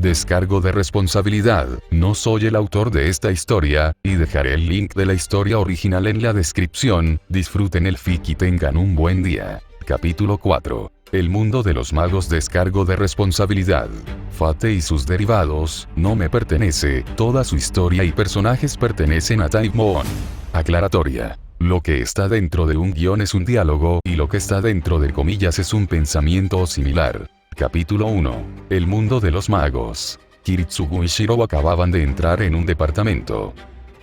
Descargo de responsabilidad, no soy el autor de esta historia, y dejaré el link de la historia original en la descripción. Disfruten el fic y tengan un buen día. Capítulo 4. El mundo de los magos. Descargo de responsabilidad. Fate y sus derivados, no me pertenece, toda su historia y personajes pertenecen a Type Moon. Aclaratoria. Lo que está dentro de un guión es un diálogo, y lo que está dentro de comillas es un pensamiento o similar. Capítulo 1. El mundo de los magos. Kiritsugu y Shiro acababan de entrar en un departamento.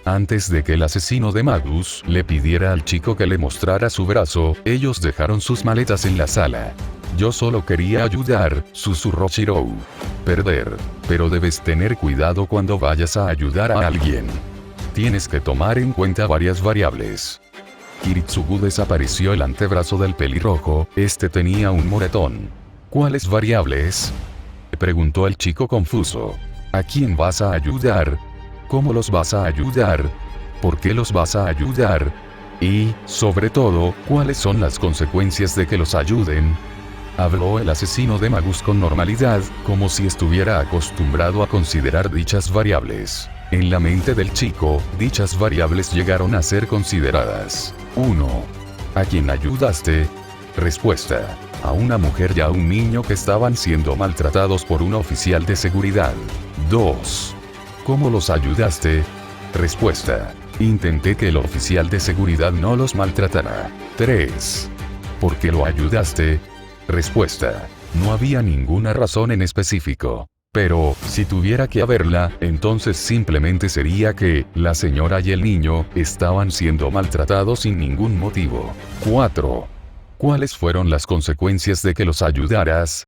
Antes de que el asesino de Magus le pidiera al chico que le mostrara su brazo, ellos dejaron sus maletas en la sala. Yo solo quería ayudar, susurró Shiro. Perder. Pero debes tener cuidado cuando vayas a ayudar a alguien. Tienes que tomar en cuenta varias variables. Kiritsugu desapareció el antebrazo del pelirrojo, este tenía un moretón. ¿Cuáles variables?, preguntó el chico confuso. ¿A quién vas a ayudar? ¿Cómo los vas a ayudar? ¿Por qué los vas a ayudar? Y, sobre todo, ¿cuáles son las consecuencias de que los ayuden? Habló el asesino de Magus con normalidad, como si estuviera acostumbrado a considerar dichas variables. En la mente del chico, dichas variables llegaron a ser consideradas. 1. ¿A quién ayudaste? Respuesta. A una mujer y a un niño que estaban siendo maltratados por un oficial de seguridad. 2. ¿Cómo los ayudaste? Respuesta. Intenté que el oficial de seguridad no los maltratara. 3. ¿Por qué lo ayudaste? Respuesta. No había ninguna razón en específico. Pero, si tuviera que haberla, entonces simplemente sería que, la señora y el niño, estaban siendo maltratados sin ningún motivo. 4. ¿Cuáles fueron las consecuencias de que los ayudaras?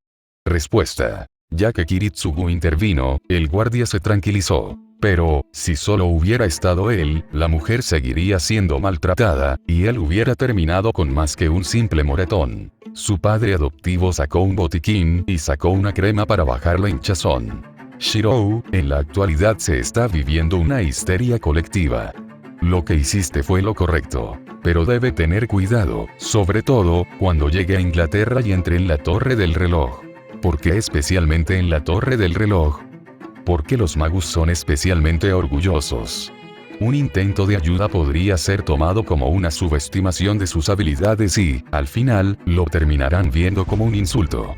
Respuesta. Ya que Kiritsugu intervino, el guardia se tranquilizó. Pero, si solo hubiera estado él, la mujer seguiría siendo maltratada, y él hubiera terminado con más que un simple moretón. Su padre adoptivo sacó un botiquín, y sacó una crema para bajar la hinchazón. Shiro, en la actualidad se está viviendo una histeria colectiva. Lo que hiciste fue lo correcto. Pero debe tener cuidado, sobre todo, cuando llegue a Inglaterra y entre en la torre del reloj. ¿Por qué especialmente en la torre del reloj? Porque los magus son especialmente orgullosos. Un intento de ayuda podría ser tomado como una subestimación de sus habilidades y, al final, lo terminarán viendo como un insulto.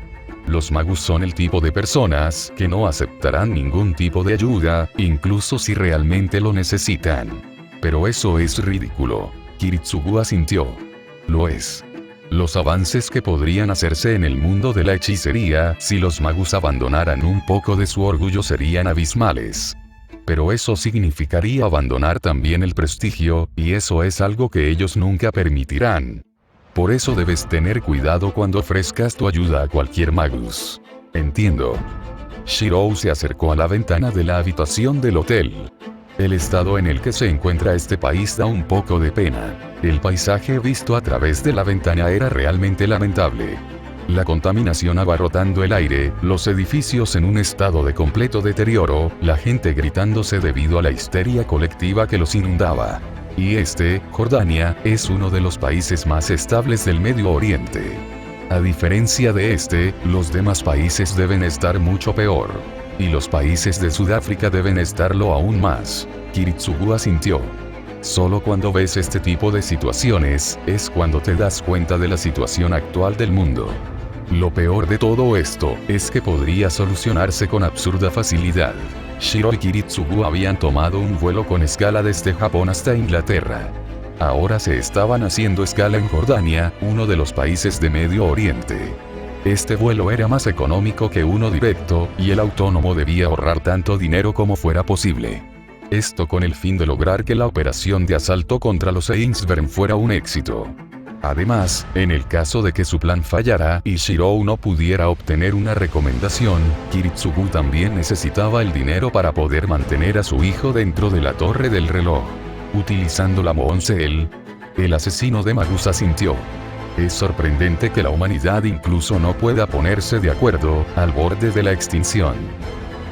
Los magus son el tipo de personas que no aceptarán ningún tipo de ayuda, incluso si realmente lo necesitan. Pero eso es ridículo. Kiritsugu asintió. Lo es. Los avances que podrían hacerse en el mundo de la hechicería si los magus abandonaran un poco de su orgullo serían abismales. Pero eso significaría abandonar también el prestigio, y eso es algo que ellos nunca permitirán. Por eso debes tener cuidado cuando ofrezcas tu ayuda a cualquier magus. Entiendo. Shiro se acercó a la ventana de la habitación del hotel. El estado en el que se encuentra este país da un poco de pena. El paisaje visto a través de la ventana era realmente lamentable. La contaminación abarrotando el aire, los edificios en un estado de completo deterioro, la gente gritándose debido a la histeria colectiva que los inundaba. Y Jordania, es uno de los países más estables del Medio Oriente. A diferencia de los demás países deben estar mucho peor. Y los países de Sudáfrica deben estarlo aún más. Kiritsugu asintió. Solo cuando ves este tipo de situaciones, es cuando te das cuenta de la situación actual del mundo. Lo peor de todo esto, es que podría solucionarse con absurda facilidad. Shiro y Kiritsugu habían tomado un vuelo con escala desde Japón hasta Inglaterra. Ahora se estaban haciendo escala en Jordania, uno de los países de Medio Oriente. Este vuelo era más económico que uno directo, y el autónomo debía ahorrar tanto dinero como fuera posible. Esto con el fin de lograr que la operación de asalto contra los Einsberg fuera un éxito. Además, en el caso de que su plan fallara y Shiro no pudiera obtener una recomendación, Kiritsugu también necesitaba el dinero para poder mantener a su hijo dentro de la torre del reloj. Utilizando la Moonsel, el asesino de Magus asintió. Es sorprendente que la humanidad incluso no pueda ponerse de acuerdo, al borde de la extinción.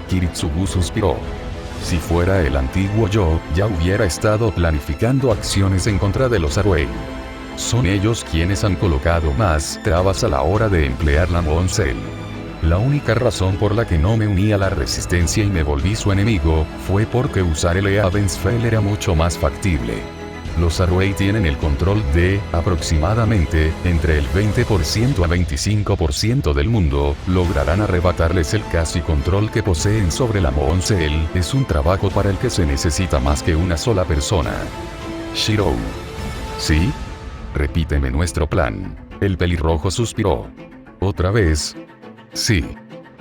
Kiritsugu suspiró. Si fuera el antiguo yo, ya hubiera estado planificando acciones en contra de los Arway. Son ellos quienes han colocado más trabas a la hora de emplear la Moonsel. La única razón por la que no me uní a la resistencia y me volví su enemigo, fue porque usar el Eavensfell era mucho más factible. Los Arway tienen el control de, aproximadamente, entre el 20% a 25% del mundo, lograrán arrebatarles el casi control que poseen sobre la Moonsel. Es un trabajo para el que se necesita más que una sola persona. Shirou. ¿Sí? Repíteme nuestro plan. El pelirrojo suspiró. ¿Otra vez? Sí.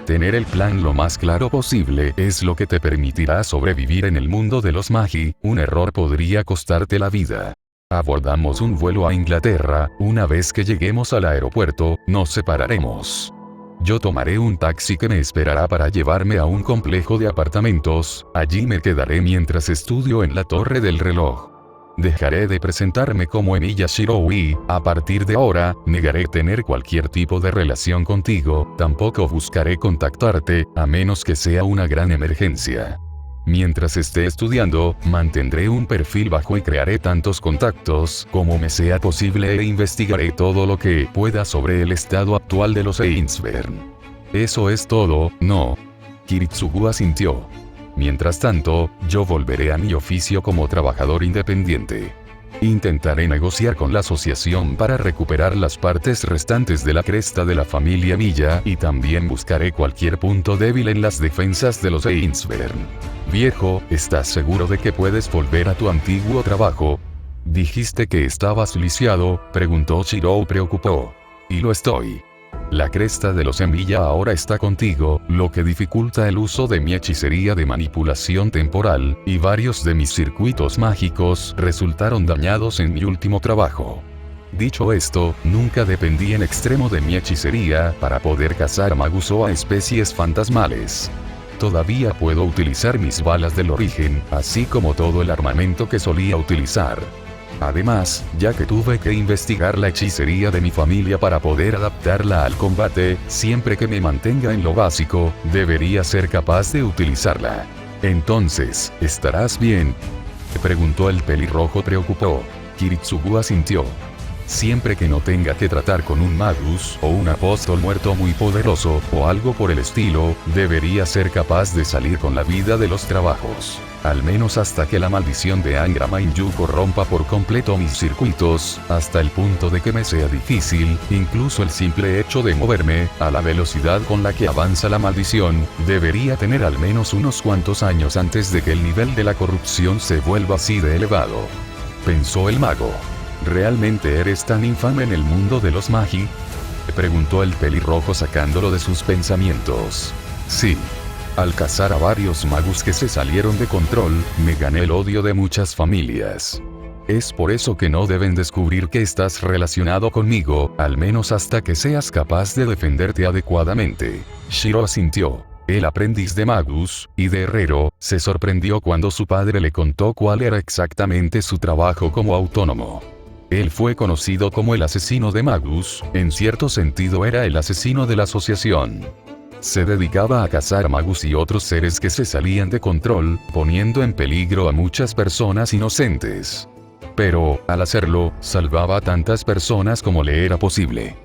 Tener el plan lo más claro posible es lo que te permitirá sobrevivir en el mundo de los Magi. Un error podría costarte la vida. Abordamos un vuelo a Inglaterra. Una vez que lleguemos al aeropuerto, nos separaremos. Yo tomaré un taxi que me esperará para llevarme a un complejo de apartamentos. Allí me quedaré mientras estudio en la torre del reloj. Dejaré de presentarme como Emilia Shirou y, a partir de ahora, negaré tener cualquier tipo de relación contigo. Tampoco buscaré contactarte, a menos que sea una gran emergencia. Mientras esté estudiando, mantendré un perfil bajo y crearé tantos contactos como me sea posible e investigaré todo lo que pueda sobre el estado actual de los Ainsburn. Eso es todo, ¿no? Kiritsugu asintió. Mientras tanto, yo volveré a mi oficio como trabajador independiente. Intentaré negociar con la asociación para recuperar las partes restantes de la cresta de la familia Milla y también buscaré cualquier punto débil en las defensas de los Ainsburn. Viejo, ¿estás seguro de que puedes volver a tu antiguo trabajo? ¿Dijiste que estabas lisiado?, preguntó Shirou preocupado. Y lo estoy. La cresta de los Emilia ahora está contigo, lo que dificulta el uso de mi hechicería de manipulación temporal, y varios de mis circuitos mágicos resultaron dañados en mi último trabajo. Dicho esto, nunca dependí en extremo de mi hechicería para poder cazar magus o a especies fantasmales. Todavía puedo utilizar mis balas del origen, así como todo el armamento que solía utilizar. Además, ya que tuve que investigar la hechicería de mi familia para poder adaptarla al combate, siempre que me mantenga en lo básico, debería ser capaz de utilizarla. Entonces, ¿estarás bien?, preguntó el pelirrojo preocupado. Kiritsugu asintió. Siempre que no tenga que tratar con un magus o un apóstol muerto muy poderoso, o algo por el estilo, debería ser capaz de salir con la vida de los trabajos. Al menos hasta que la maldición de Angra Mainyu corrompa por completo mis circuitos, hasta el punto de que me sea difícil, incluso el simple hecho de moverme, a la velocidad con la que avanza la maldición, debería tener al menos unos cuantos años antes de que el nivel de la corrupción se vuelva así de elevado. Pensó el mago. ¿Realmente eres tan infame en el mundo de los Magi?, preguntó el pelirrojo sacándolo de sus pensamientos. Sí. Al cazar a varios magus que se salieron de control, me gané el odio de muchas familias. Es por eso que no deben descubrir que estás relacionado conmigo, al menos hasta que seas capaz de defenderte adecuadamente. Shiro asintió. El aprendiz de magus, y de herrero, se sorprendió cuando su padre le contó cuál era exactamente su trabajo como autónomo. Él fue conocido como el asesino de magus, en cierto sentido era el asesino de la asociación. Se dedicaba a cazar magus y otros seres que se salían de control, poniendo en peligro a muchas personas inocentes. Pero, al hacerlo, salvaba a tantas personas como le era posible.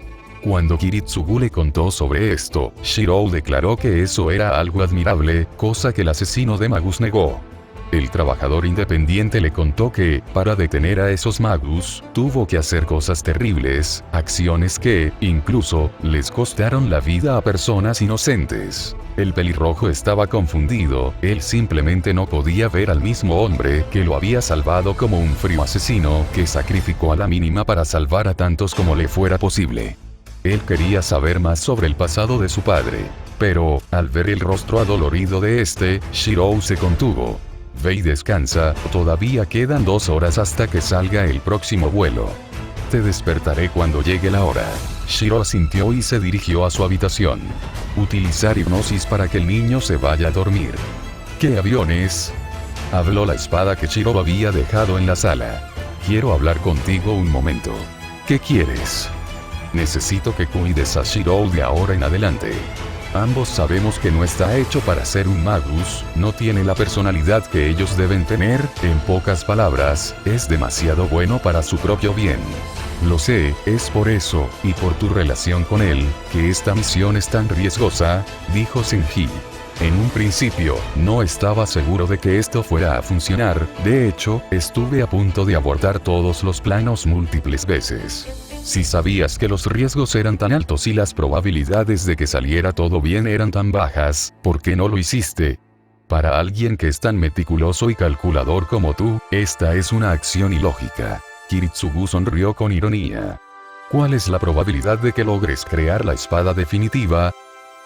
Cuando Kiritsugu le contó sobre esto, Shirou declaró que eso era algo admirable, cosa que el asesino de magus negó. El trabajador independiente le contó que, para detener a esos magus, tuvo que hacer cosas terribles, acciones que, incluso, les costaron la vida a personas inocentes. El pelirrojo estaba confundido, él simplemente no podía ver al mismo hombre que lo había salvado como un frío asesino que sacrificó a la mínima para salvar a tantos como le fuera posible. Él quería saber más sobre el pasado de su padre. Pero, al ver el rostro adolorido de este, Shirou se contuvo. Ve y descansa, todavía quedan 2 horas hasta que salga el próximo vuelo. Te despertaré cuando llegue la hora. Shiro asintió y se dirigió a su habitación. Utilizar hipnosis para que el niño se vaya a dormir. ¿Qué aviones? Habló la espada que Shiro había dejado en la sala. Quiero hablar contigo un momento. ¿Qué quieres? Necesito que cuides a Shirou de ahora en adelante. Ambos sabemos que no está hecho para ser un magus, no tiene la personalidad que ellos deben tener, en pocas palabras, es demasiado bueno para su propio bien. Lo sé, es por eso, y por tu relación con él, que esta misión es tan riesgosa, dijo Senji. En un principio, no estaba seguro de que esto fuera a funcionar, de hecho, estuve a punto de abortar todos los planos múltiples veces. Si sabías que los riesgos eran tan altos y las probabilidades de que saliera todo bien eran tan bajas, ¿por qué no lo hiciste? Para alguien que es tan meticuloso y calculador como tú, esta es una acción ilógica. Kiritsugu sonrió con ironía. ¿Cuál es la probabilidad de que logres crear la espada definitiva?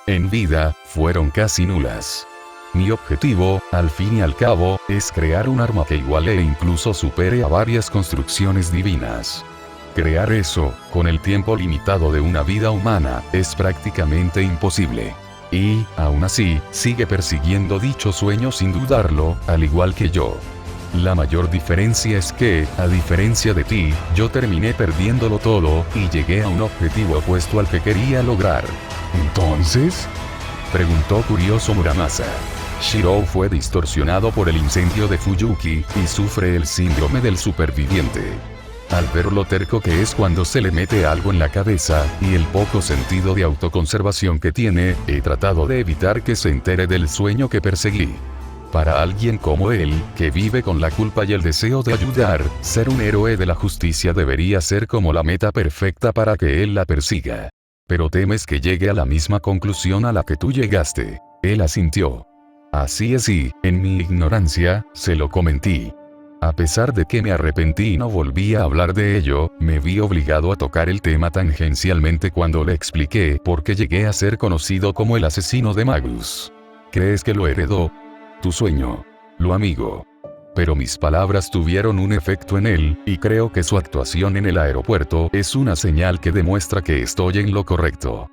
En vida, fueron casi nulas. Mi objetivo, al fin y al cabo, es crear un arma que iguale e incluso supere a varias construcciones divinas. Crear eso, con el tiempo limitado de una vida humana, es prácticamente imposible. Y, aún así, sigue persiguiendo dicho sueño sin dudarlo, al igual que yo. La mayor diferencia es que, a diferencia de ti, yo terminé perdiéndolo todo, y llegué a un objetivo opuesto al que quería lograr. ¿Entonces?, preguntó curioso Muramasa. Shirou fue distorsionado por el incendio de Fuyuki, y sufre el síndrome del superviviente. Al ver lo terco que es cuando se le mete algo en la cabeza, y el poco sentido de autoconservación que tiene, he tratado de evitar que se entere del sueño que perseguí. Para alguien como él, que vive con la culpa y el deseo de ayudar, ser un héroe de la justicia debería ser como la meta perfecta para que él la persiga. Pero temes que llegue a la misma conclusión a la que tú llegaste. Él asintió. Así es y, en mi ignorancia, se lo comenté. A pesar de que me arrepentí y no volví a hablar de ello, me vi obligado a tocar el tema tangencialmente cuando le expliqué por qué llegué a ser conocido como el asesino de Magus. ¿Crees que lo heredó? Tu sueño. Lo amigo. Pero mis palabras tuvieron un efecto en él, y creo que su actuación en el aeropuerto es una señal que demuestra que estoy en lo correcto.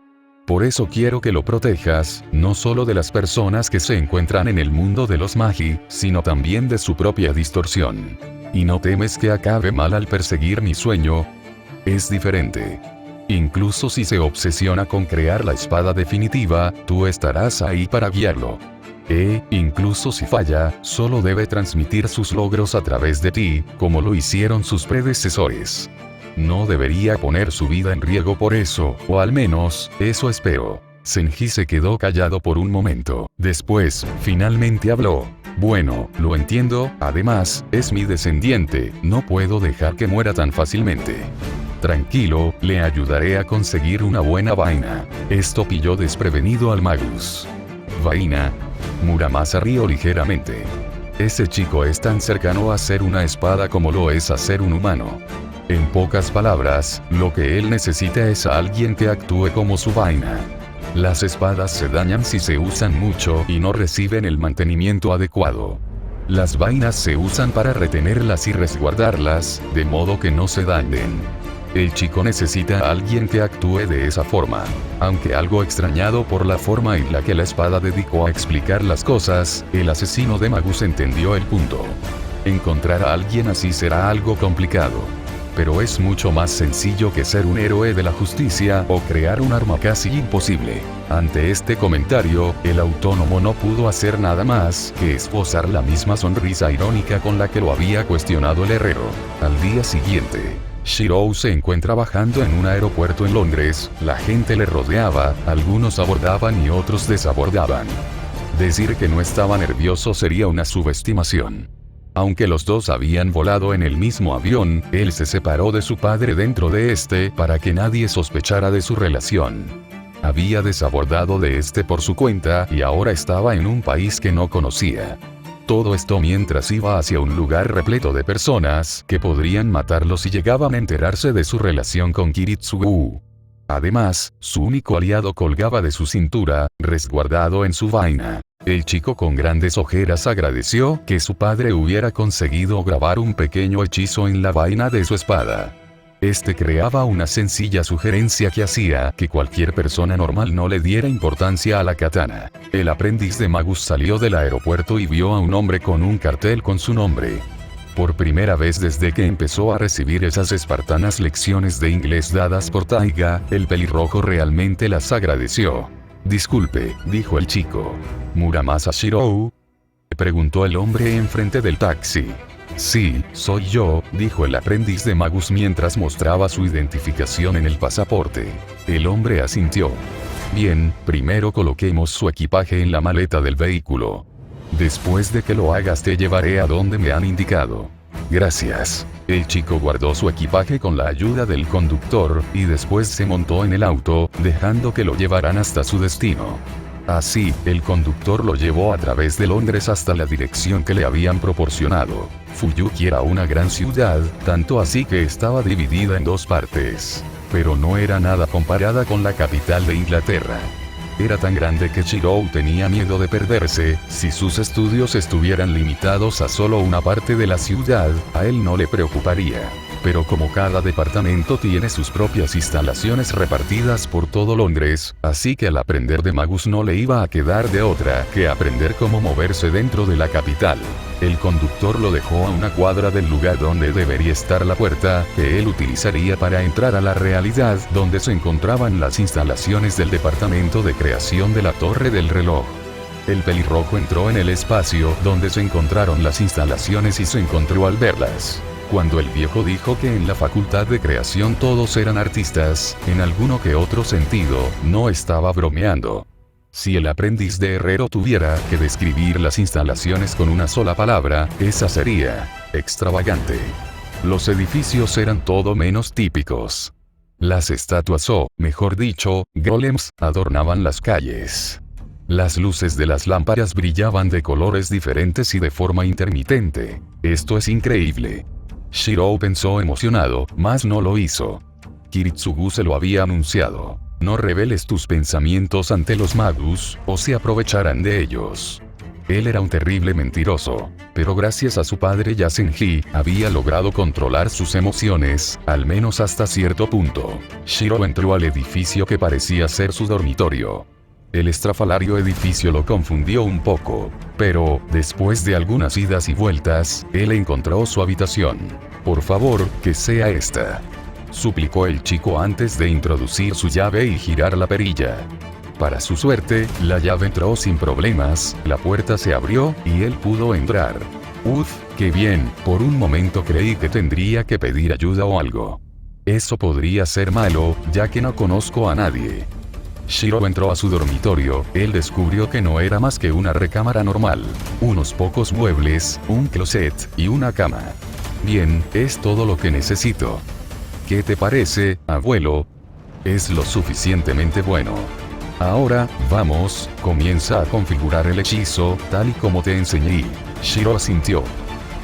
Por eso quiero que lo protejas, no solo de las personas que se encuentran en el mundo de los Magi, sino también de su propia distorsión. ¿Y no temes que acabe mal al perseguir mi sueño? Es diferente. Incluso si se obsesiona con crear la espada definitiva, tú estarás ahí para guiarlo. Incluso si falla, solo debe transmitir sus logros a través de ti, como lo hicieron sus predecesores. No debería poner su vida en riesgo por eso, o al menos, eso espero. Senji se quedó callado por un momento. Después, finalmente habló. Bueno, lo entiendo, además, es mi descendiente, no puedo dejar que muera tan fácilmente. Tranquilo, le ayudaré a conseguir una buena vaina. Esto pilló desprevenido al Magus. ¿Vaina? Muramasa rió ligeramente. Ese chico es tan cercano a ser una espada como lo es a ser un humano. En pocas palabras, lo que él necesita es a alguien que actúe como su vaina. Las espadas se dañan si se usan mucho y no reciben el mantenimiento adecuado. Las vainas se usan para retenerlas y resguardarlas, de modo que no se dañen. El chico necesita a alguien que actúe de esa forma. Aunque algo extrañado por la forma en la que la espada dedicó a explicar las cosas, el asesino de Magus entendió el punto. Encontrar a alguien así será algo complicado. Pero es mucho más sencillo que ser un héroe de la justicia o crear un arma casi imposible. Ante este comentario, el autónomo no pudo hacer nada más que esbozar la misma sonrisa irónica con la que lo había cuestionado el herrero. Al día siguiente, Shirou se encuentra bajando en un aeropuerto en Londres, la gente le rodeaba, algunos abordaban y otros desabordaban. Decir que no estaba nervioso sería una subestimación. Aunque los dos habían volado en el mismo avión, él se separó de su padre dentro de este para que nadie sospechara de su relación. Había desabordado de este por su cuenta y ahora estaba en un país que no conocía. Todo esto mientras iba hacia un lugar repleto de personas que podrían matarlo si llegaban a enterarse de su relación con Kiritsugu. Además, su único aliado colgaba de su cintura, resguardado en su vaina. El chico con grandes ojeras agradeció que su padre hubiera conseguido grabar un pequeño hechizo en la vaina de su espada. Este creaba una sencilla sugerencia que hacía que cualquier persona normal no le diera importancia a la katana. El aprendiz de Magus salió del aeropuerto y vio a un hombre con un cartel con su nombre. Por primera vez desde que empezó a recibir esas espartanas lecciones de inglés dadas por Taiga, el pelirrojo realmente las agradeció. Disculpe, dijo el chico. ¿Muramasa Shirou?, preguntó el hombre enfrente del taxi. Sí, soy yo, dijo el aprendiz de Magus mientras mostraba su identificación en el pasaporte. El hombre asintió. Bien, primero coloquemos su equipaje en la maleta del vehículo. Después de que lo hagas te llevaré a donde me han indicado. Gracias. El chico guardó su equipaje con la ayuda del conductor, y después se montó en el auto, dejando que lo llevaran hasta su destino. Así, el conductor lo llevó a través de Londres hasta la dirección que le habían proporcionado. Fuyuki era una gran ciudad, tanto así que estaba dividida en dos partes. Pero no era nada comparada con la capital de Inglaterra. Era tan grande que Shirou tenía miedo de perderse. Si sus estudios estuvieran limitados a solo una parte de la ciudad, a él no le preocuparía. Pero como cada departamento tiene sus propias instalaciones repartidas por todo Londres, así que al aprender de Magus no le iba a quedar de otra que aprender cómo moverse dentro de la capital. El conductor lo dejó a una cuadra del lugar donde debería estar la puerta, que él utilizaría para entrar a la realidad donde se encontraban las instalaciones del departamento de creación de la Torre del Reloj. El pelirrojo entró en el espacio donde se encontraron las instalaciones y se encontró al verlas. Cuando el viejo dijo que en la facultad de creación todos eran artistas, en alguno que otro sentido, no estaba bromeando. Si el aprendiz de herrero tuviera que describir las instalaciones con una sola palabra, esa sería extravagante. Los edificios eran todo menos típicos. Las estatuas o, mejor dicho, golems, adornaban las calles. Las luces de las lámparas brillaban de colores diferentes y de forma intermitente. Esto es increíble. Shirou pensó emocionado, mas no lo hizo. Kiritsugu se lo había anunciado. No reveles tus pensamientos ante los Magus, o se aprovecharán de ellos. Él era un terrible mentiroso, pero gracias a su padre Yasenji, había logrado controlar sus emociones, al menos hasta cierto punto. Shirou entró al edificio que parecía ser su dormitorio. El estrafalario edificio lo confundió un poco, pero, después de algunas idas y vueltas, él encontró su habitación. Por favor, que sea esta. Suplicó el chico antes de introducir su llave y girar la perilla. Para su suerte, la llave entró sin problemas, la puerta se abrió, y él pudo entrar. Uf, qué bien, por un momento creí que tendría que pedir ayuda o algo. Eso podría ser malo, ya que no conozco a nadie. Shirou entró a su dormitorio, él descubrió que no era más que una recámara normal. Unos pocos muebles, un closet, y una cama. Bien, es todo lo que necesito. ¿Qué te parece, abuelo? Es lo suficientemente bueno. Ahora, vamos, comienza a configurar el hechizo, tal y como te enseñé. Shirou asintió.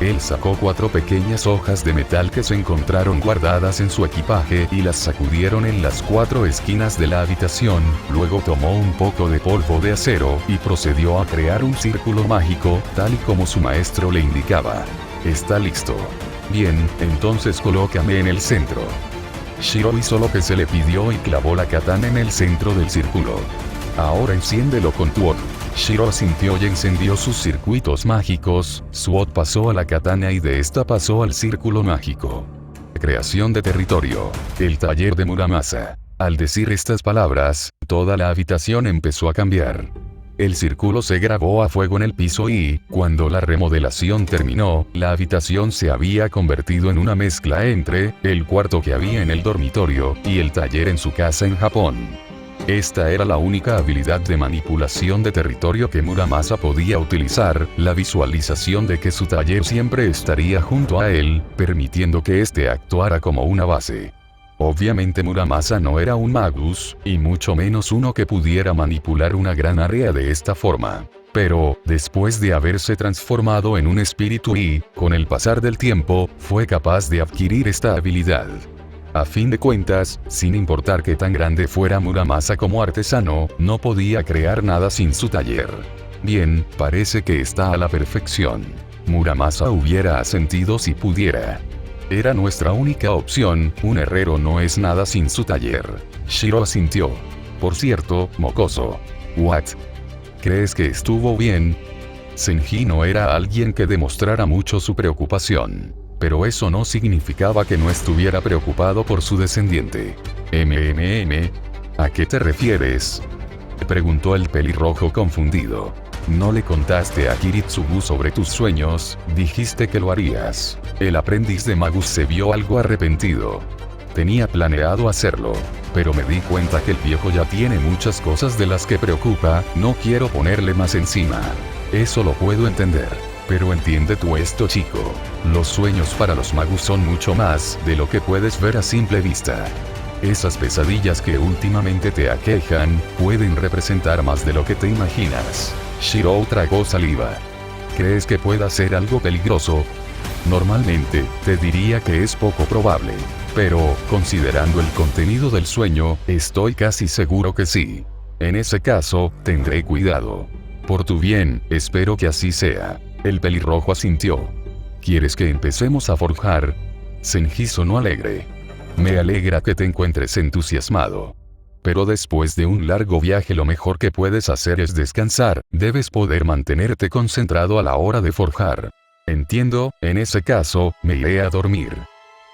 Él sacó 4 pequeñas hojas de metal que se encontraron guardadas en su equipaje y las sacudieron en las 4 esquinas de la habitación, luego tomó un poco de polvo de acero y procedió a crear un círculo mágico, tal y como su maestro le indicaba. Está listo. Bien, entonces colócame en el centro. Shirou hizo lo que se le pidió y clavó la katana en el centro del círculo. Ahora enciéndelo con tu Od. Shirou asintió y encendió sus circuitos mágicos, su Od pasó a la katana y de esta pasó al círculo mágico. Creación de territorio. El taller de Muramasa. Al decir estas palabras, toda la habitación empezó a cambiar. El círculo se grabó a fuego en el piso y, cuando la remodelación terminó, la habitación se había convertido en una mezcla entre el cuarto que había en el dormitorio y el taller en su casa en Japón. Esta era la única habilidad de manipulación de territorio que Muramasa podía utilizar, la visualización de que su taller siempre estaría junto a él, permitiendo que éste actuara como una base. Obviamente Muramasa no era un magus, y mucho menos uno que pudiera manipular una gran área de esta forma. Pero, después de haberse transformado en un espíritu y, con el pasar del tiempo, fue capaz de adquirir esta habilidad. A fin de cuentas, sin importar qué tan grande fuera Muramasa como artesano, no podía crear nada sin su taller. Bien, parece que está a la perfección. Muramasa hubiera asentido si pudiera. Era nuestra única opción, un herrero no es nada sin su taller. Shirou asintió. Por cierto, mocoso. ¿What? ¿Crees que estuvo bien? Senji no era alguien que demostrara mucho su preocupación. Pero eso no significaba que no estuviera preocupado por su descendiente. ¿A qué te refieres? Preguntó el pelirrojo confundido. No le contaste a Kiritsugu sobre tus sueños, dijiste que lo harías. El aprendiz de Magus se vio algo arrepentido. Tenía planeado hacerlo, pero me di cuenta que el viejo ya tiene muchas cosas de las que preocupa, no quiero ponerle más encima. Eso lo puedo entender. Pero entiende tú esto, chico. Los sueños para los Magus son mucho más de lo que puedes ver a simple vista. Esas pesadillas que últimamente te aquejan, pueden representar más de lo que te imaginas. Shirou tragó saliva. ¿Crees que pueda ser algo peligroso? Normalmente, te diría que es poco probable. Pero, considerando el contenido del sueño, estoy casi seguro que sí. En ese caso, tendré cuidado. Por tu bien, espero que así sea. El pelirrojo asintió. ¿Quieres que empecemos a forjar? Senji sonó alegre. Me alegra que te encuentres entusiasmado. Pero después de un largo viaje lo mejor que puedes hacer es descansar, debes poder mantenerte concentrado a la hora de forjar. Entiendo, en ese caso, me iré a dormir.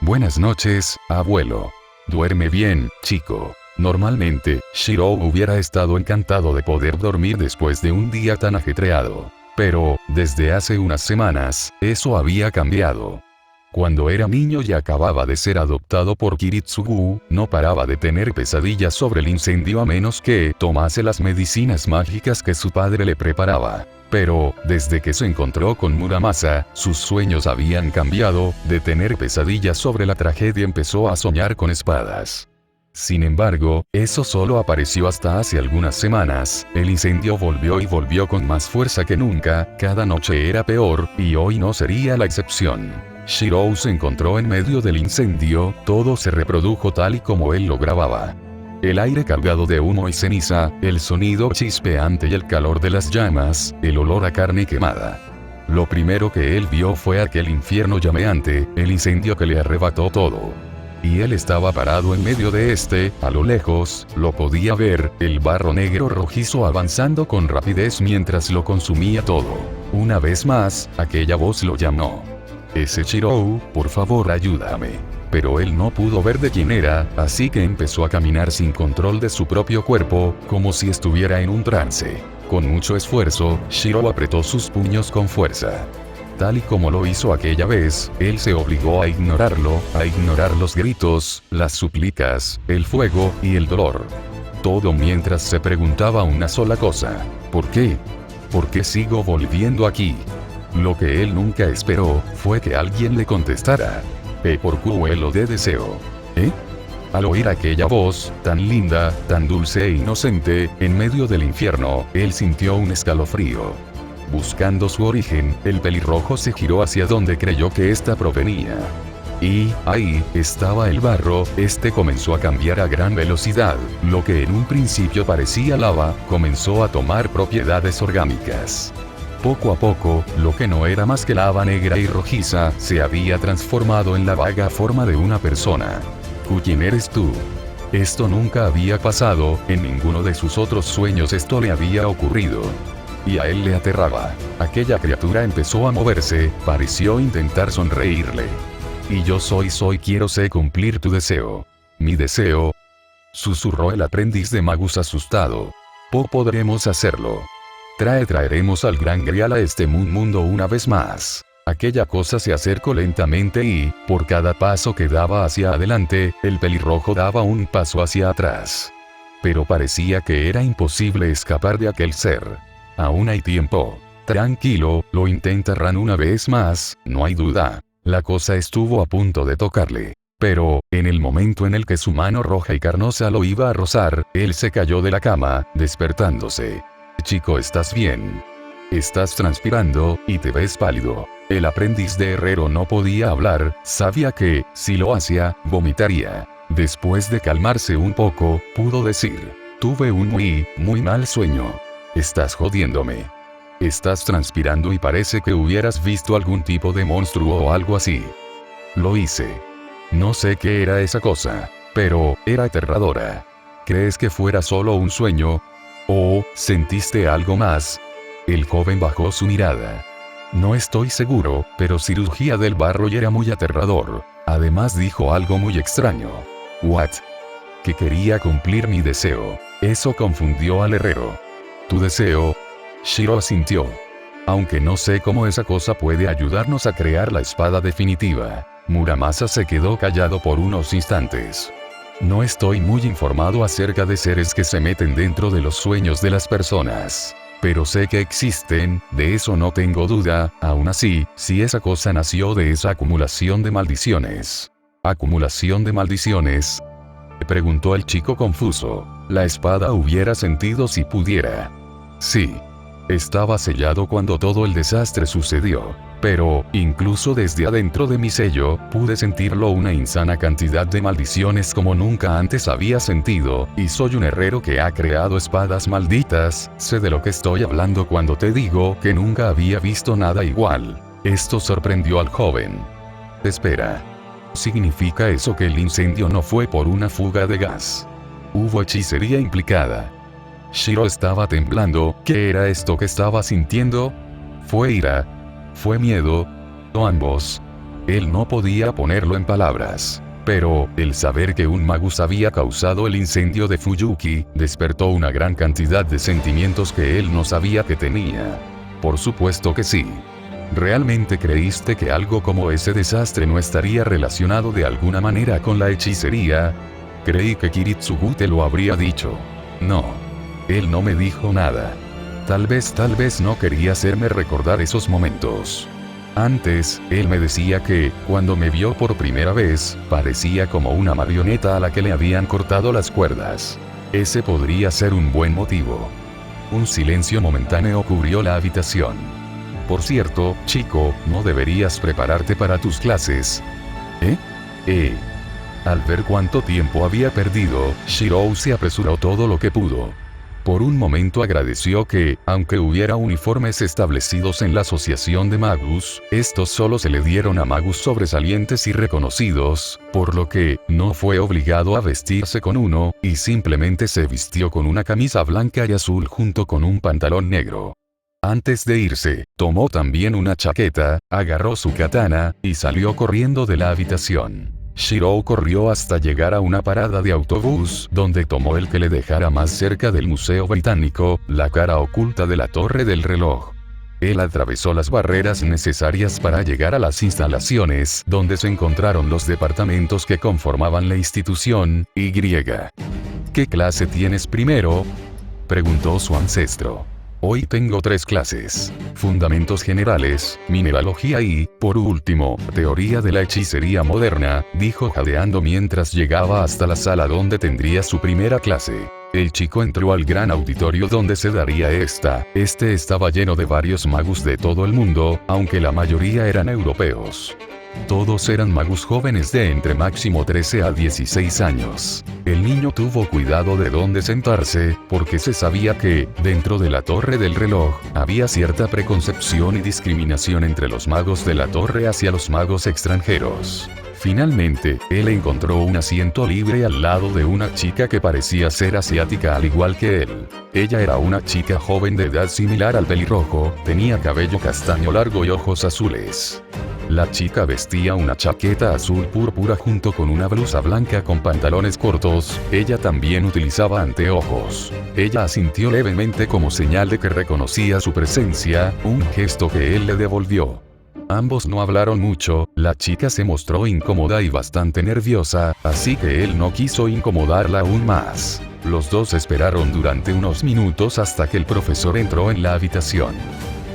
Buenas noches, abuelo. Duerme bien, chico. Normalmente, Shirou hubiera estado encantado de poder dormir después de un día tan ajetreado. Pero, desde hace unas semanas, eso había cambiado. Cuando era niño y acababa de ser adoptado por Kiritsugu, no paraba de tener pesadillas sobre el incendio a menos que tomase las medicinas mágicas que su padre le preparaba. Pero, desde que se encontró con Muramasa, sus sueños habían cambiado, de tener pesadillas sobre la tragedia empezó a soñar con espadas. Sin embargo, eso solo apareció hasta hace algunas semanas, el incendio volvió y volvió con más fuerza que nunca, cada noche era peor, y hoy no sería la excepción. Shirou se encontró en medio del incendio, todo se reprodujo tal y como él lo grababa. El aire cargado de humo y ceniza, el sonido chispeante y el calor de las llamas, el olor a carne quemada. Lo primero que él vio fue aquel infierno llameante, el incendio que le arrebató todo. Y él estaba parado en medio de este, a lo lejos, lo podía ver, el barro negro rojizo avanzando con rapidez mientras lo consumía todo. Una vez más, aquella voz lo llamó. Ese Shirou, por favor ayúdame. Pero él no pudo ver de quién era, así que empezó a caminar sin control de su propio cuerpo, como si estuviera en un trance. Con mucho esfuerzo, Shirou apretó sus puños con fuerza. Tal y como lo hizo aquella vez, él se obligó a ignorarlo, a ignorar los gritos, las súplicas, el fuego y el dolor. Todo mientras se preguntaba una sola cosa. ¿Por qué? ¿Por qué sigo volviendo aquí? Lo que él nunca esperó, fue que alguien le contestara. Por cuelo de deseo. Al oír aquella voz, tan linda, tan dulce e inocente, en medio del infierno, él sintió un escalofrío. Buscando su origen, el pelirrojo se giró hacia donde creyó que ésta provenía. Y, ahí, estaba el barro, este comenzó a cambiar a gran velocidad, lo que en un principio parecía lava, comenzó a tomar propiedades orgánicas. Poco a poco, lo que no era más que lava negra y rojiza, se había transformado en la vaga forma de una persona. ¿Quién eres tú? Esto nunca había pasado, en ninguno de sus otros sueños esto le había ocurrido. Y a él le aterraba. Aquella criatura empezó a moverse, pareció intentar sonreírle. Y yo quiero cumplir tu deseo. ¿Mi deseo? Susurró el aprendiz de Magus asustado. Podremos hacerlo. Traeremos al gran grial a este mundo una vez más. Aquella cosa se acercó lentamente y, por cada paso que daba hacia adelante, el pelirrojo daba un paso hacia atrás. Pero parecía que era imposible escapar de aquel ser. Aún hay tiempo. Tranquilo, lo intentarán una vez más, no hay duda. La cosa estuvo a punto de tocarle. Pero, en el momento en el que su mano roja y carnosa lo iba a rozar, él se cayó de la cama, despertándose. Chico, ¿estás bien? Estás transpirando, y te ves pálido. El aprendiz de herrero no podía hablar, sabía que, si lo hacía, vomitaría. Después de calmarse un poco, pudo decir, tuve un muy mal sueño. Estás jodiéndome. Estás transpirando y parece que hubieras visto algún tipo de monstruo o algo así. Lo hice. No sé qué era esa cosa, pero, era aterradora. ¿Crees que fuera solo un sueño? ¿O, sentiste algo más? El joven bajó su mirada. No estoy seguro, pero cirugía del barro y era muy aterrador. Además dijo algo muy extraño. ¿What? Que quería cumplir mi deseo. Eso confundió al herrero. ¿Tu deseo? Shiro asintió. Aunque no sé cómo esa cosa puede ayudarnos a crear la espada definitiva. Muramasa se quedó callado por unos instantes. No estoy muy informado acerca de seres que se meten dentro de los sueños de las personas. Pero sé que existen, de eso no tengo duda. Aún así, si esa cosa nació de esa acumulación de maldiciones. ¿Acumulación de maldiciones? Preguntó el chico confuso. La espada hubiera sentido si pudiera. Sí. Estaba sellado cuando todo el desastre sucedió. Pero, incluso desde adentro de mi sello, pude sentirlo, una insana cantidad de maldiciones como nunca antes había sentido, y soy un herrero que ha creado espadas malditas. Sé de lo que estoy hablando cuando te digo que nunca había visto nada igual. Esto sorprendió al joven. Espera. ¿Significa eso que el incendio no fue por una fuga de gas? ¿Hubo hechicería implicada? Shiro estaba temblando. ¿Qué era esto que estaba sintiendo? ¿Fue ira? ¿Fue miedo? ¿O ambos? Él no podía ponerlo en palabras. Pero, el saber que un magus había causado el incendio de Fuyuki, despertó una gran cantidad de sentimientos que él no sabía que tenía. Por supuesto que sí. ¿Realmente creíste que algo como ese desastre no estaría relacionado de alguna manera con la hechicería? Creí que Kiritsugu te lo habría dicho. No. Él no me dijo nada. Tal vez no quería hacerme recordar esos momentos. Antes, él me decía que, cuando me vio por primera vez, parecía como una marioneta a la que le habían cortado las cuerdas. Ese podría ser un buen motivo. Un silencio momentáneo cubrió la habitación. Por cierto, chico, ¿no deberías prepararte para tus clases? Al ver cuánto tiempo había perdido, Shiro se apresuró todo lo que pudo. Por un momento agradeció que, aunque hubiera uniformes establecidos en la asociación de magus, estos solo se le dieron a magus sobresalientes y reconocidos, por lo que, no fue obligado a vestirse con uno, y simplemente se vistió con una camisa blanca y azul junto con un pantalón negro. Antes de irse, tomó también una chaqueta, agarró su katana, y salió corriendo de la habitación. Shiro corrió hasta llegar a una parada de autobús, donde tomó el que le dejara más cerca del Museo Británico, la cara oculta de la Torre del Reloj. Él atravesó las barreras necesarias para llegar a las instalaciones, donde se encontraron los departamentos que conformaban la institución, y. ¿Qué clase tienes primero?, preguntó su ancestro. Hoy tengo 3 clases. Fundamentos generales, mineralogía y, por último, teoría de la hechicería moderna, dijo jadeando mientras llegaba hasta la sala donde tendría su primera clase. El chico entró al gran auditorio donde se daría esta. Este estaba lleno de varios magus de todo el mundo, aunque la mayoría eran europeos. Todos eran magus jóvenes de entre máximo 13 a 16 años. El niño tuvo cuidado de dónde sentarse, porque se sabía que, dentro de la Torre del Reloj, había cierta preconcepción y discriminación entre los magos de la torre hacia los magos extranjeros. Finalmente, él encontró un asiento libre al lado de una chica que parecía ser asiática al igual que él. Ella era una chica joven de edad similar al pelirrojo, tenía cabello castaño largo y ojos azules. La chica vestía una chaqueta azul púrpura junto con una blusa blanca con pantalones cortos. Ella también utilizaba anteojos. Ella asintió levemente como señal de que reconocía su presencia, un gesto que él le devolvió. Ambos no hablaron mucho. La chica se mostró incómoda y bastante nerviosa, así que él no quiso incomodarla aún más. Los dos esperaron durante unos minutos hasta que el profesor entró en la habitación.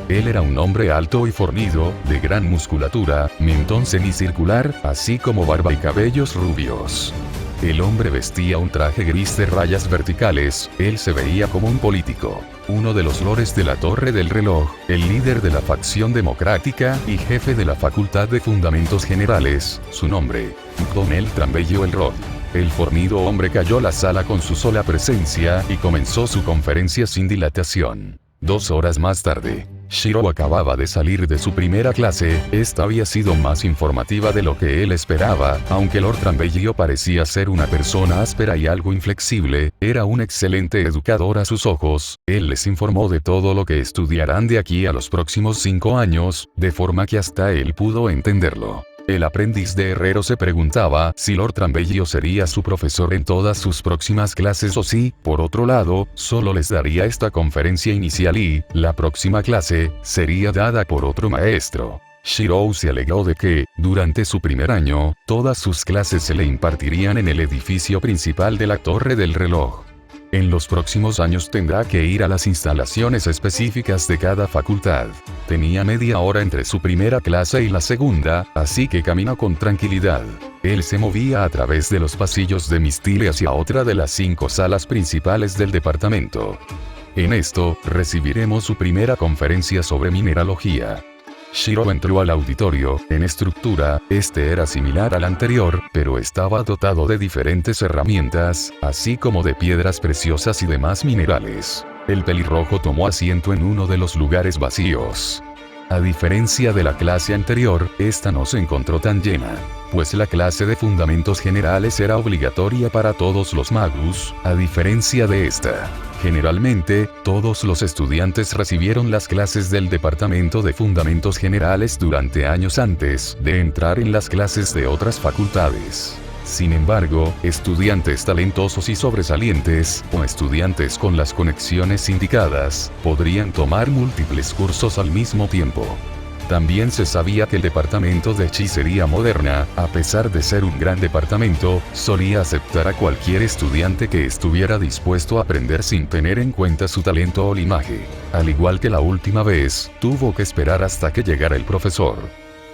Él era un hombre alto y fornido, de gran musculatura, mentón semicircular, así como barba y cabellos rubios. El hombre vestía un traje gris de rayas verticales. Él se veía como un político, uno de los lores de la Torre del Reloj, el líder de la facción democrática y jefe de la Facultad de Fundamentos Generales. Su nombre, Don Eltran Bello el Rod. El fornido hombre cayó a la sala con su sola presencia y comenzó su conferencia sin dilatación. 2 horas más tarde, Shiro acababa de salir de su primera clase. Esta había sido más informativa de lo que él esperaba, aunque Lord Tranbello parecía ser una persona áspera y algo inflexible, era un excelente educador a sus ojos. Él les informó de todo lo que estudiarán de aquí a los próximos 5 años, de forma que hasta él pudo entenderlo. El aprendiz de herrero se preguntaba si Lord Tranbello sería su profesor en todas sus próximas clases o si, por otro lado, solo les daría esta conferencia inicial y, la próxima clase, sería dada por otro maestro. Shirou se alegró de que, durante su primer año, todas sus clases se le impartirían en el edificio principal de la Torre del Reloj. En los próximos años tendrá que ir a las instalaciones específicas de cada facultad. Tenía media hora entre su primera clase y la segunda, así que caminó con tranquilidad. Él se movía a través de los pasillos de Mistile hacia otra de las 5 salas principales del departamento. En esto, recibiremos su primera conferencia sobre mineralogía. Shirou entró al auditorio. En estructura, este era similar al anterior, pero estaba dotado de diferentes herramientas, así como de piedras preciosas y demás minerales. El pelirrojo tomó asiento en uno de los lugares vacíos. A diferencia de la clase anterior, esta no se encontró tan llena, pues la clase de fundamentos generales era obligatoria para todos los magus, a diferencia de esta. Generalmente, todos los estudiantes recibieron las clases del departamento de fundamentos generales durante años antes de entrar en las clases de otras facultades. Sin embargo, estudiantes talentosos y sobresalientes, o estudiantes con las conexiones indicadas, podrían tomar múltiples cursos al mismo tiempo. También se sabía que el departamento de hechicería moderna, a pesar de ser un gran departamento, solía aceptar a cualquier estudiante que estuviera dispuesto a aprender sin tener en cuenta su talento o linaje. Al igual que la última vez, tuvo que esperar hasta que llegara el profesor.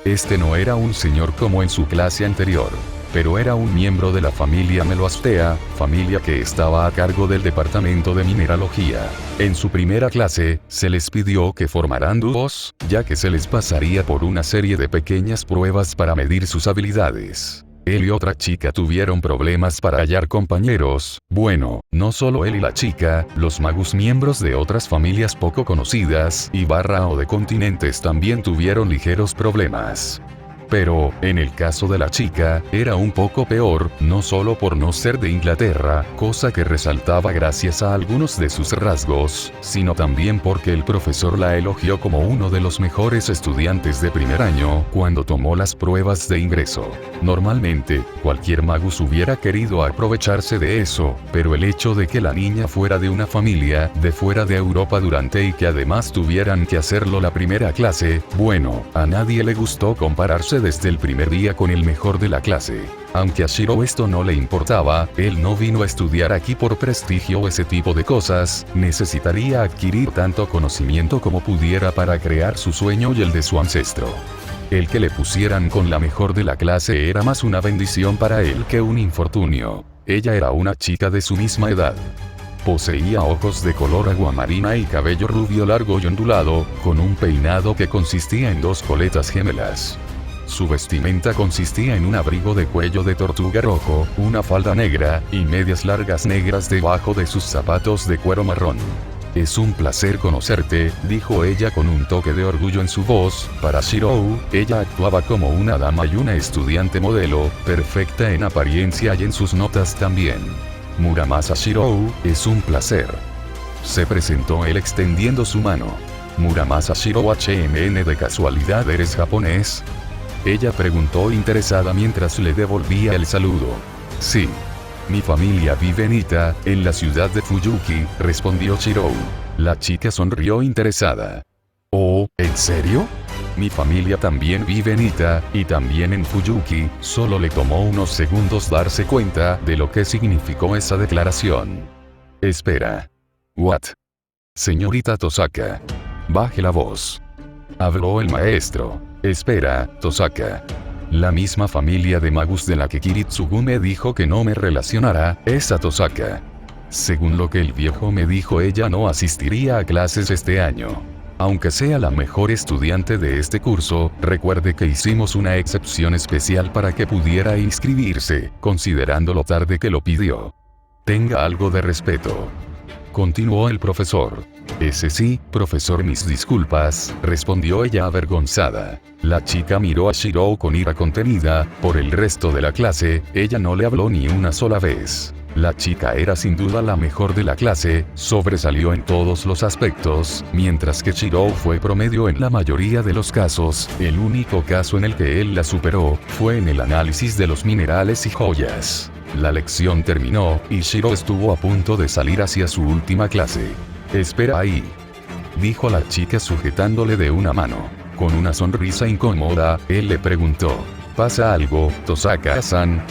Este no era un señor como en su clase anterior, pero era un miembro de la familia Meloastea, familia que estaba a cargo del departamento de mineralogía. En su primera clase, se les pidió que formaran dúos, ya que se les pasaría por una serie de pequeñas pruebas para medir sus habilidades. Él y otra chica tuvieron problemas para hallar compañeros. Bueno, no solo él y la chica, los magus miembros de otras familias poco conocidas y o de continentes también tuvieron ligeros problemas. Pero, en el caso de la chica, era un poco peor, no solo por no ser de Inglaterra, cosa que resaltaba gracias a algunos de sus rasgos, sino también porque el profesor la elogió como uno de los mejores estudiantes de primer año cuando tomó las pruebas de ingreso. Normalmente, cualquier magus hubiera querido aprovecharse de eso, pero el hecho de que la niña fuera de una familia de fuera de Europa durante y que además tuvieran que hacerlo la primera clase, bueno, a nadie le gustó compararse desde el primer día con el mejor de la clase. Aunque a Shirou esto no le importaba, él no vino a estudiar aquí por prestigio o ese tipo de cosas, necesitaría adquirir tanto conocimiento como pudiera para crear su sueño y el de su ancestro. El que le pusieran con la mejor de la clase era más una bendición para él que un infortunio. Ella era una chica de su misma edad. Poseía ojos de color aguamarina y cabello rubio largo y ondulado, con un peinado que consistía en 2 coletas gemelas. Su vestimenta consistía en un abrigo de cuello de tortuga rojo, una falda negra, y medias largas negras debajo de sus zapatos de cuero marrón. «Es un placer conocerte», dijo ella con un toque de orgullo en su voz. Para Shirou, ella actuaba como una dama y una estudiante modelo, perfecta en apariencia y en sus notas también. «Muramasa Shirou, es un placer», se presentó él extendiendo su mano. «Muramasa Shirou HMN, ¿de casualidad eres japonés?», ella preguntó interesada mientras le devolvía el saludo. «Sí. Mi familia vive en Ita, en la ciudad de Fuyuki», respondió Shirou. La chica sonrió interesada. «Oh, ¿en serio? Mi familia también vive en Ita, y también en Fuyuki». Solo le tomó unos segundos darse cuenta de lo que significó esa declaración. «Espera. What? Señorita Tosaka. Baje la voz», habló el maestro. «Espera, Tosaka. La misma familia de magus de la que Kiritsugu dijo que no me relacionara, es a Tosaka. Según lo que el viejo me dijo, ella no asistiría a clases este año. Aunque sea la mejor estudiante de este curso, recuerde que hicimos una excepción especial para que pudiera inscribirse, considerando lo tarde que lo pidió. Tenga algo de respeto», continuó el profesor. «Ese sí, profesor, mis disculpas», respondió ella avergonzada. La chica miró a Shirou con ira contenida. Por el resto de la clase, ella no le habló ni una sola vez. La chica era sin duda la mejor de la clase, sobresalió en todos los aspectos, mientras que Shirou fue promedio en la mayoría de los casos. El único caso en el que él la superó fue en el análisis de los minerales y joyas. La lección terminó, y Shirou estuvo a punto de salir hacia su última clase. «Espera ahí», dijo la chica sujetándole de una mano. Con una sonrisa incómoda, él le preguntó: «¿Pasa algo, Tosaka-san?».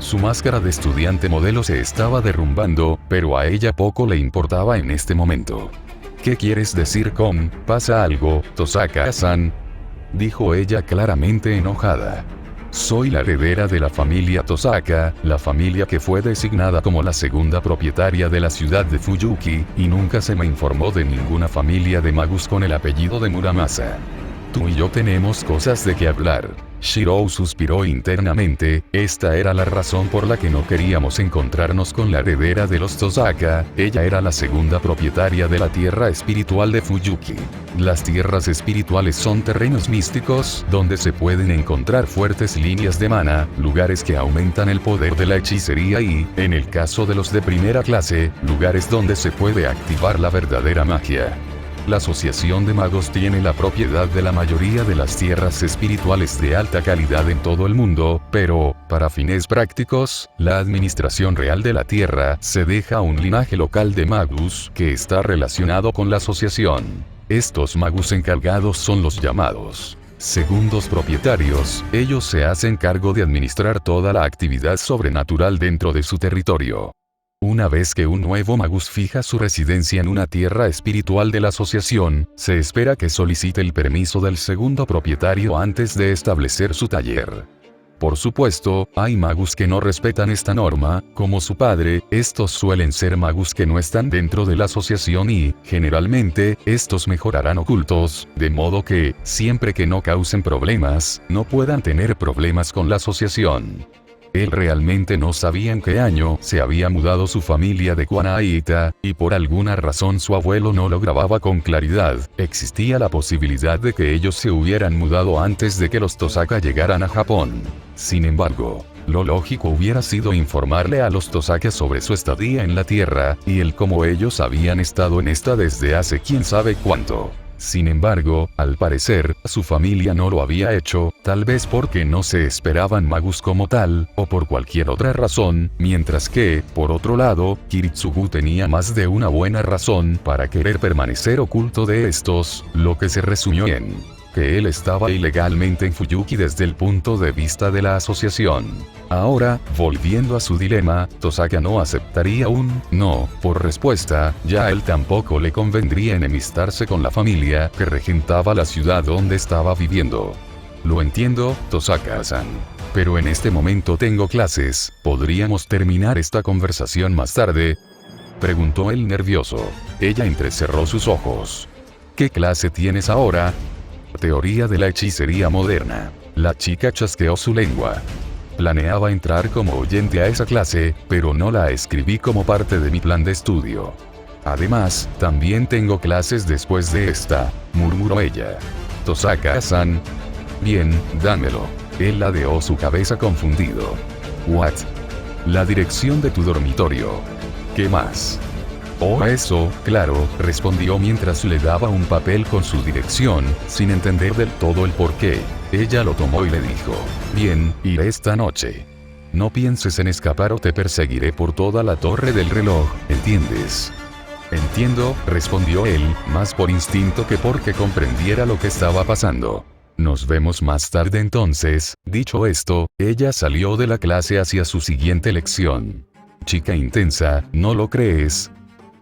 Su máscara de estudiante modelo se estaba derrumbando, pero a ella poco le importaba en este momento. «¿Qué quieres decir con pasa algo, Tosaka-san?», dijo ella claramente enojada. «Soy la heredera de la familia Tosaka, la familia que fue designada como la segunda propietaria de la ciudad de Fuyuki, y nunca se me informó de ninguna familia de magus con el apellido de Muramasa. Tú y yo tenemos cosas de qué hablar». Shirou suspiró internamente. Esta era la razón por la que no queríamos encontrarnos con la heredera de los Tosaka. Ella era la segunda propietaria de la tierra espiritual de Fuyuki. Las tierras espirituales son terrenos místicos, donde se pueden encontrar fuertes líneas de mana, lugares que aumentan el poder de la hechicería y, en el caso de los de primera clase, lugares donde se puede activar la verdadera magia. La Asociación de Magos tiene la propiedad de la mayoría de las tierras espirituales de alta calidad en todo el mundo, pero, para fines prácticos, la administración real de la tierra se deja a un linaje local de magus que está relacionado con la asociación. Estos magus encargados son los llamados segundos propietarios. Ellos se hacen cargo de administrar toda la actividad sobrenatural dentro de su territorio. Una vez que un nuevo magus fija su residencia en una tierra espiritual de la asociación, se espera que solicite el permiso del segundo propietario antes de establecer su taller. Por supuesto, hay magus que no respetan esta norma, como su padre. Estos suelen ser magus que no están dentro de la asociación y, generalmente, estos mejorarán ocultos, de modo que, siempre que no causen problemas, no puedan tener problemas con la asociación. Él realmente no sabía en qué año se había mudado su familia de Kuanaita, y por alguna razón su abuelo no lo grababa con claridad. Existía la posibilidad de que ellos se hubieran mudado antes de que los Tosaka llegaran a Japón. Sin embargo, lo lógico hubiera sido informarle a los Tosaka sobre su estadía en la Tierra, y el cómo ellos habían estado en esta desde hace quién sabe cuánto. Sin embargo, al parecer, su familia no lo había hecho, tal vez porque no se esperaban magus como tal, o por cualquier otra razón, mientras que, por otro lado, Kiritsugu tenía más de una buena razón para querer permanecer oculto de estos, lo que se resumió en que él estaba ilegalmente en Fuyuki desde el punto de vista de la asociación. Ahora, volviendo a su dilema, Tosaka no aceptaría un no por respuesta, ya a él tampoco le convendría enemistarse con la familia que regentaba la ciudad donde estaba viviendo. Lo entiendo, Tosaka-san. Pero en este momento tengo clases, ¿podríamos terminar esta conversación más tarde?, preguntó él nervioso. Ella entrecerró sus ojos. ¿Qué clase tienes ahora? Teoría de la hechicería moderna. La chica chasqueó su lengua. Planeaba entrar como oyente a esa clase, pero no la escribí como parte de mi plan de estudio. Además, también tengo clases después de esta, murmuró ella. Tosaka-san. Bien, dámelo. Él ladeó su cabeza confundido. What? La dirección de tu dormitorio. ¿Qué más? Oh, eso, claro, respondió mientras le daba un papel con su dirección, sin entender del todo el porqué. Ella lo tomó y le dijo: bien, iré esta noche. No pienses en escapar o te perseguiré por toda la torre del reloj, ¿entiendes? Entiendo, respondió él, más por instinto que porque comprendiera lo que estaba pasando. Nos vemos más tarde entonces. Dicho esto, ella salió de la clase hacia su siguiente lección. Chica intensa, ¿no lo crees?,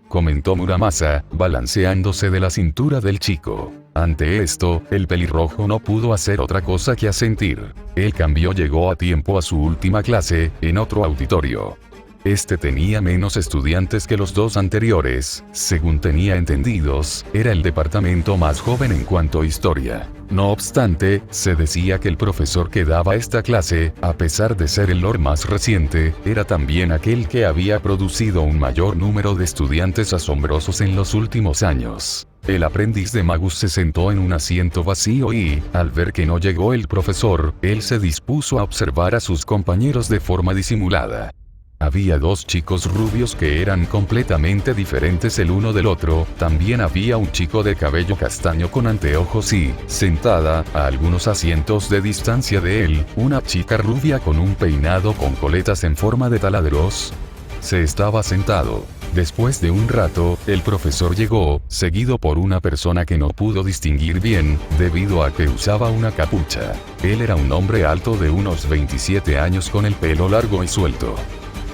comentó Muramasa, balanceándose de la cintura del chico. Ante esto, el pelirrojo no pudo hacer otra cosa que asentir. El cambio llegó a tiempo a su última clase, en otro auditorio. Este tenía menos estudiantes que los dos anteriores, según tenía entendidos, era el departamento más joven en cuanto a historia. No obstante, se decía que el profesor que daba esta clase, a pesar de ser el lord más reciente, era también aquel que había producido un mayor número de estudiantes asombrosos en los últimos años. El aprendiz de magus se sentó en un asiento vacío y, al ver que no llegó el profesor, él se dispuso a observar a sus compañeros de forma disimulada. Había dos chicos rubios que eran completamente diferentes el uno del otro, también había un chico de cabello castaño con anteojos y, sentada, a algunos asientos de distancia de él, una chica rubia con un peinado con coletas en forma de taladros. Se estaba sentado. Después de un rato, el profesor llegó, seguido por una persona que no pudo distinguir bien, debido a que usaba una capucha. Él era un hombre alto de unos 27 años con el pelo largo y suelto.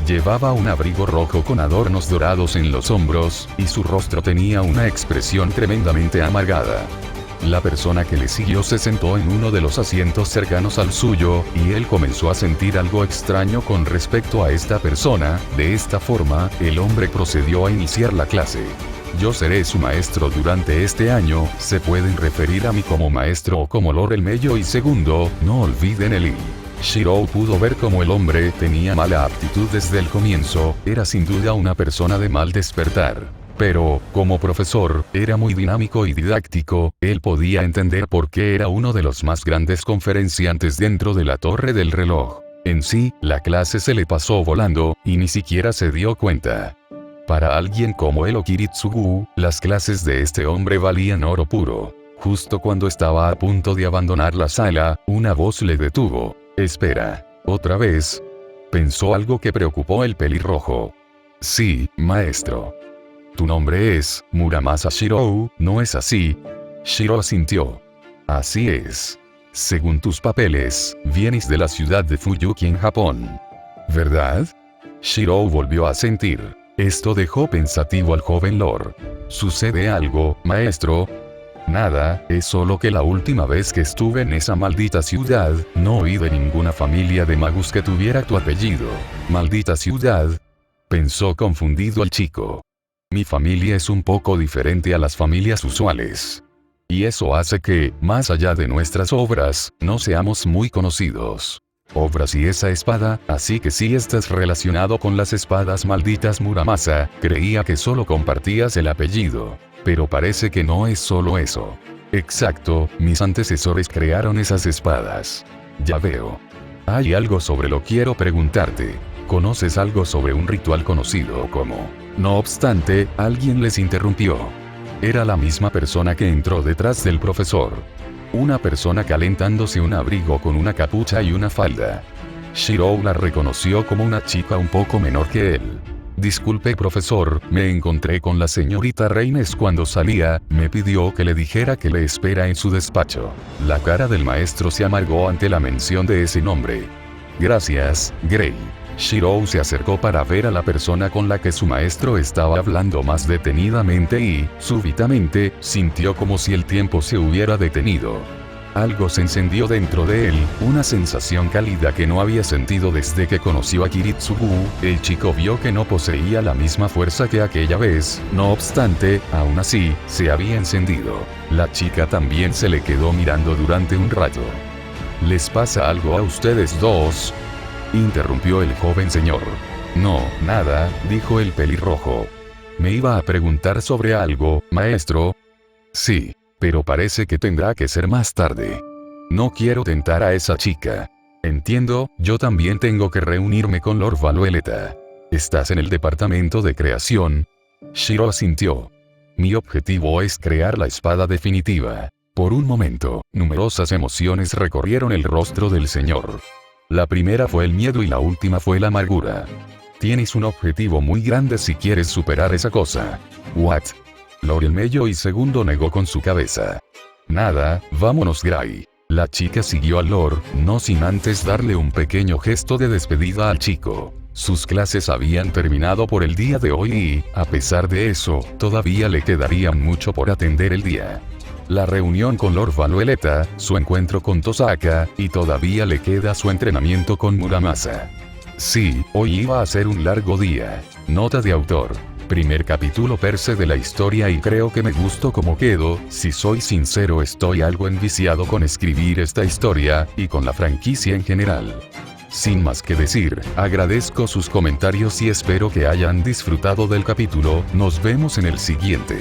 Llevaba un abrigo rojo con adornos dorados en los hombros, y su rostro tenía una expresión tremendamente amargada. La persona que le siguió se sentó en uno de los asientos cercanos al suyo, y él comenzó a sentir algo extraño con respecto a esta persona. De esta forma, el hombre procedió a iniciar la clase. Yo seré su maestro durante este año, se pueden referir a mí como maestro o como Lord el Mello y segundo, no olviden el I. Shirou pudo ver cómo el hombre tenía mala actitud desde el comienzo, era sin duda una persona de mal despertar. Pero, como profesor, era muy dinámico y didáctico, él podía entender por qué era uno de los más grandes conferenciantes dentro de la torre del reloj. En sí, la clase se le pasó volando, y ni siquiera se dio cuenta. Para alguien como el Okiritsugu, las clases de este hombre valían oro puro. Justo cuando estaba a punto de abandonar la sala, una voz le detuvo. «Espera. ¿Otra vez?» Pensó algo que preocupó el pelirrojo. «Sí, maestro. Tu nombre es Muramasa Shirou, ¿no es así?» Shirou asintió. «Así es. Según tus papeles, vienes de la ciudad de Fuyuki en Japón. ¿Verdad?» Shirou volvió a asentir. Esto dejó pensativo al joven Lord. «¿Sucede algo, maestro?» «Nada, es solo que la última vez que estuve en esa maldita ciudad, no oí de ninguna familia de magus que tuviera tu apellido». «¿Maldita ciudad?», pensó confundido el chico. «Mi familia es un poco diferente a las familias usuales. Y eso hace que, más allá de nuestras obras, no seamos muy conocidos». «Obras y esa espada, así que sí estás relacionado con las espadas malditas Muramasa, creía que solo compartías el apellido. Pero parece que no es solo eso». «Exacto, mis antecesores crearon esas espadas». «Ya veo. Hay algo sobre lo que quiero preguntarte. ¿Conoces algo sobre un ritual conocido como...?» No obstante, alguien les interrumpió. Era la misma persona que entró detrás del profesor. Una persona calentándose un abrigo con una capucha y una falda. Shirou la reconoció como una chica un poco menor que él. «Disculpe profesor, me encontré con la señorita Reines cuando salía, me pidió que le dijera que le espera en su despacho». La cara del maestro se amargó ante la mención de ese nombre. «Gracias, Gray». Shirou se acercó para ver a la persona con la que su maestro estaba hablando más detenidamente y, súbitamente, sintió como si el tiempo se hubiera detenido. Algo se encendió dentro de él, una sensación cálida que no había sentido desde que conoció a Kiritsugu. El chico vio que no poseía la misma fuerza que aquella vez, no obstante, aún así, se había encendido. La chica también se le quedó mirando durante un rato. «¿Les pasa algo a ustedes dos?», interrumpió el joven señor. «No, nada», dijo el pelirrojo. «Me iba a preguntar sobre algo, maestro». «Sí, pero parece que tendrá que ser más tarde. No quiero tentar a esa chica». «Entiendo, yo también tengo que reunirme con Lord Valueleta». «¿Estás en el departamento de creación?». Shirou asintió. «Mi objetivo es crear la espada definitiva». Por un momento, numerosas emociones recorrieron el rostro del señor. La primera fue el miedo y la última fue la amargura. «Tienes un objetivo muy grande si quieres superar esa cosa». «What?». Lord el Mello y segundo negó con su cabeza. «Nada, vámonos Gray». La chica siguió al Lord, no sin antes darle un pequeño gesto de despedida al chico. Sus clases habían terminado por el día de hoy y, a pesar de eso, todavía le quedaría mucho por atender el día. La reunión con Lord Valueleta, su encuentro con Tosaka, y todavía le queda su entrenamiento con Muramasa. Sí, hoy iba a ser un largo día. Nota de autor. Primer capítulo per se de la historia y creo que me gustó como quedó. Si soy sincero, estoy algo enviciado con escribir esta historia, y con la franquicia en general. Sin más que decir, agradezco sus comentarios y espero que hayan disfrutado del capítulo. Nos vemos en el siguiente.